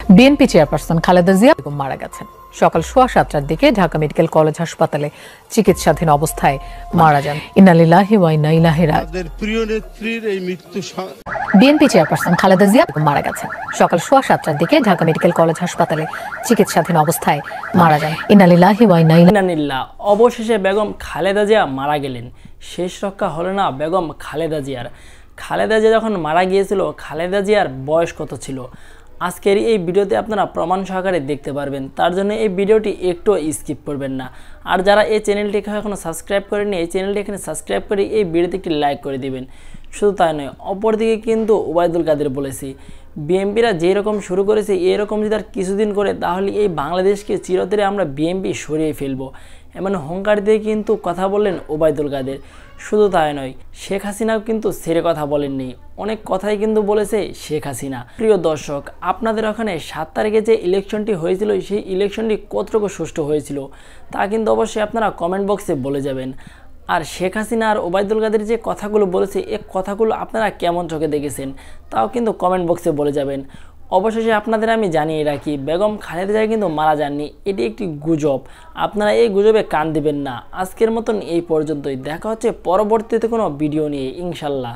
BNP chairperson Khaleda Zia মারা গেছেন। সকাল 7:15টার দিকে ঢাকা মেডিকেল কলেজ হাসপাতালে চিকিৎসাধীন অবস্থায় মারা যান। ইন্না লিল্লাহি ওয়া ইন্না ইলাইহি রাজিউন। আমাদের প্রিয় নেত্রীর এই মৃত্যু। বিএনপি চেয়ারপারসন খালেদা জিয়া মারা গেছেন। সকাল 7:15টার দিকে ঢাকা মেডিকেল কলেজ হাসপাতালে চিকিৎসাধীন অবস্থায় মারা যান। ইন্না লিল্লাহি ওয়া ইন্না ইল্লাল্লাহ। অবশেষে বেগম খালেদা জিয়া মারা গেলেন। শেষ রক্ষা হলো না বেগম খালেদা জিয়ার। খালেদা জিয়া যখন মারা গিয়েছিল, খালেদা জিয়ার বয়স কত ছিল আজকের এই ভিডিওতে আপনারা প্রমাণ সহকারে দেখতে পারবেন। তার জন্য এই ভিডিওটি একটু স্কিপ করবেন না। আর যারা এই চ্যানেলটিকে এখনো সাবস্ক্রাইব করেনি, এই চ্যানেলটি এখানে সাবস্ক্রাইব করে এই ভিডিওতে একটি লাইক করে দিবেন। শুধু তাই নয়, অপরদিকে কিন্তু ওবায়দুল কাদের বলেছি, বিএনপিরা যেরকম শুরু করেছে এরকম যদি আর কিছুদিন করে তাহলে এই বাংলাদেশকে চিরতরে আমরা বিএনপি সরিয়ে ফেলবো, এমন হুঙ্কার দিয়ে কিন্তু কথা বললেন ওবায়দুল কাদের। শুধু তাই নয়, শেখ হাসিনাও কিন্তু ছেড়ে কথা বলেননি, অনেক কথাই কিন্তু বলেছে শেখ হাসিনা। প্রিয় দর্শক, আপনাদের ওখানে 7 তারিখে যে ইলেকশনটি হয়েছিল সেই ইলেকশনটি কতটুকু সুষ্ঠু হয়েছিল তা কিন্তু অবশ্যই আপনারা কমেন্ট বক্সে বলে যাবেন। আর শেখ হাসিনা আর ওবায়দুল কাদের যে কথাগুলো বলেছে এই কথাগুলো আপনারা কেমন চোখে দেখেছেন তাও কিন্তু কমেন্ট বক্সে বলে যাবেন। অবশেষে আপনাদের আমি জানিয়ে রাখি, বেগম খালেদা জিয়া কিন্তু মারা যাননি, এটি একটি গুজব। আপনারা এই গুজবে কান দিবেন না। আজকের মতন এই পর্যন্তই। দেখা হচ্ছে পরবর্তীতে কোনো ভিডিও নিয়ে, ইনশাল্লাহ।